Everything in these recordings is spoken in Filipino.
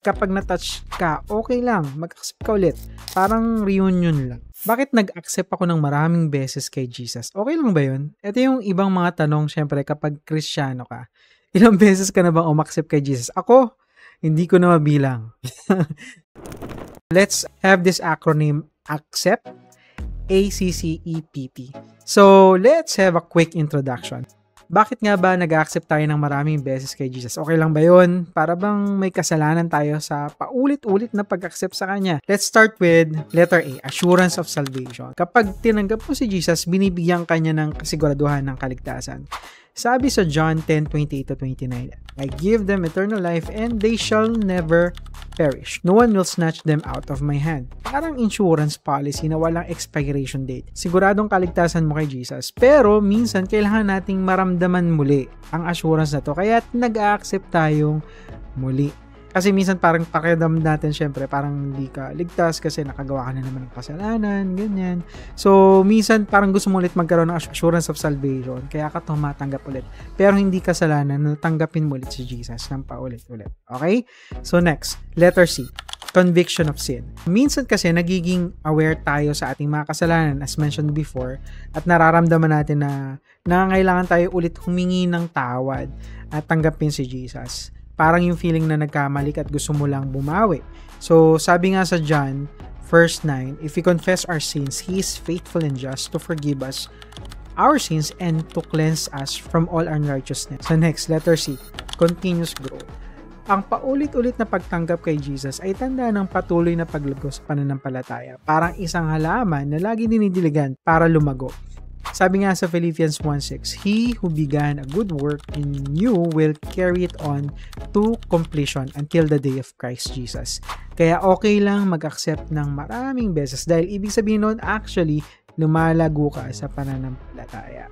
kapag na-touch ka, okay lang, mag-accept ka ulit. Parang reunion lang. Bakit nag-accept ako ng maraming beses kay Jesus? Okay lang ba yun? Ito yung ibang mga tanong, syempre, kapag Kristiyano ka. Ilang beses ka na bang umaccept kay Jesus? Ako, hindi ko na mabilang. Let's have this acronym, ACCEPT, ACCEPT. So, let's have a quick introduction. Bakit nga ba nag-accept tayo ng maraming beses kay Jesus? Okay lang ba yun? Para bang may kasalanan tayo sa paulit-ulit na pag-accept sa Kanya? Let's start with letter A, assurance of salvation. Kapag tinanggap mo si Jesus, binibigyan Kanya ng kasiguraduhan ng kaligtasan. Sabi sa John 10:28-29, I give them eternal life and they shall never perish. No one will snatch them out of my hand. Parang insurance policy na walang expiration date. Siguradong kaligtasan mo kay Jesus. Pero minsan kailangan nating maramdaman muli ang assurance na to. Kaya nag-a-accept tayong muli. Kasi minsan parang pakiramdam natin syempre parang hindi ka ligtas kasi nakagawa ka na naman ng kasalanan, ganyan. So, minsan parang gusto mo ulit magkaroon ng assurance of salvation kaya ka tumatanggap ulit. Pero hindi kasalanan na tanggapin mo ulit si Jesus ng paulit-ulit. Okay? So, next, letter C, conviction of sin. Minsan kasi nagiging aware tayo sa ating mga kasalanan as mentioned before at nararamdaman natin na nangangailangan tayo ulit humingi ng tawad at tanggapin si Jesus. Parang yung feeling na nagkamali at gusto mo lang bumawi. So, sabi nga sa John, verse 9, if we confess our sins, He is faithful and just to forgive us our sins and to cleanse us from all unrighteousness. So, next, letter C, continuous growth. Ang paulit-ulit na pagtanggap kay Jesus ay tanda ng patuloy na paglago sa pananampalataya. Parang isang halaman na lagi dinidiligan para lumago. Sabi nga sa Philippians 1:6, He who began a good work in you will carry it on to completion until the day of Christ Jesus. Kaya okay lang mag-accept ng maraming beses dahil ibig sabihin nun actually lumalago ka sa pananampalataya.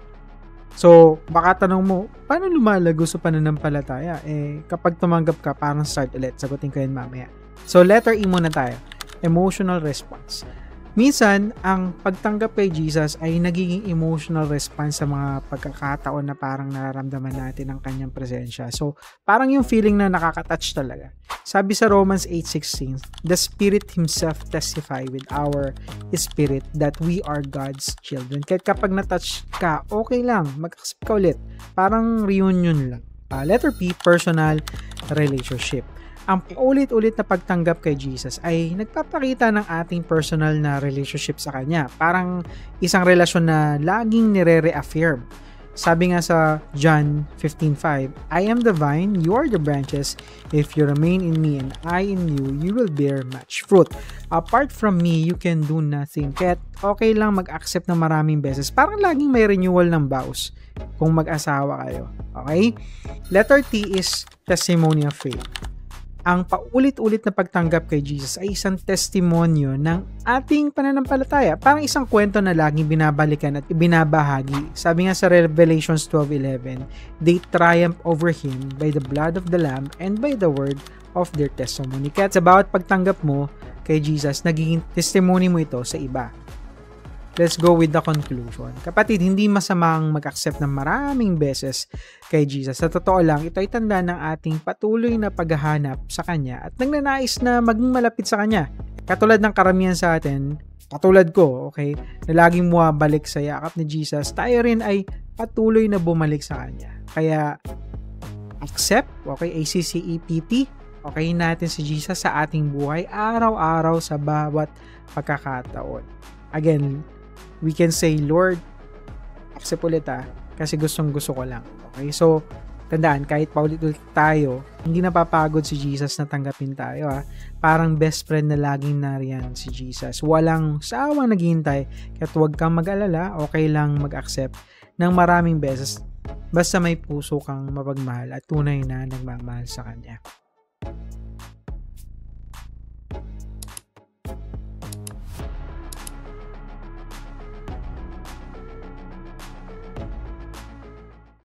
So, baka tanong mo, paano lumalago sa pananampalataya? Kapag tumanggap ka, parang start ulit. Sagutin ko yan mamaya. So, letter E muna tayo. Emotional response. Minsan, ang pagtanggap kay Jesus ay nagiging emotional response sa mga pagkakataon na parang nararamdaman natin ang Kanyang presensya. So, parang yung feeling na nakaka-touch talaga. Sabi sa Romans 8:16, the Spirit Himself testify with our spirit that we are God's children. Kahit kapag na-touch ka, okay lang, mag-accept ka ulit. Parang reunion lang. Letter P, personal relationship. Ang paulit-ulit na pagtanggap kay Jesus ay nagpapakita ng ating personal na relationship sa Kanya. Parang isang relasyon na laging nire-reaffirm. Sabi nga sa John 15:5, I am the vine, you are the branches. If you remain in me and I in you, you will bear much fruit. Apart from me, you can do nothing. Kaya okay lang mag-accept ng maraming beses. Parang laging may renewal ng vows kung mag-asawa kayo. Okay? Letter T is testimony of faith. Ang paulit-ulit na pagtanggap kay Jesus ay isang testimonyo ng ating pananampalataya. Parang isang kwento na laging binabalikan at ibinabahagi. Sabi nga sa Revelations 12:11, they triumph over Him by the blood of the Lamb and by the word of their testimony. Kaya sa bawat pagtanggap mo kay Jesus, nagiging testimony mo ito sa iba. Let's go with the conclusion. Kapatid, hindi masamang mag-accept ng maraming beses kay Jesus. Sa totoo lang, ito ay tanda ng ating patuloy na paghahanap sa Kanya at nagnanais na maging malapit sa Kanya. Katulad ng karamihan sa atin, katulad ko, okay, na laging bumabalik sa yakap ni Jesus, tayo rin ay patuloy na bumalik sa Kanya. Kaya, accept, okay, ACCEPT, okay natin si Jesus sa ating buhay, araw-araw sa bawat pagkakataon. Again, we can say, Lord, accept ulit kasi gustong-gusto ko lang. Okay? So, tandaan, kahit paulit-ulit tayo, hindi napapagod si Jesus na tanggapin tayo. Parang best friend na laging nariyan si Jesus. Walang sawang naghihintay. Kaya huwag kang mag-alala, okay lang mag-accept ng maraming beses. Basta may puso kang mapagmahal at tunay na nagmamahal sa Kanya.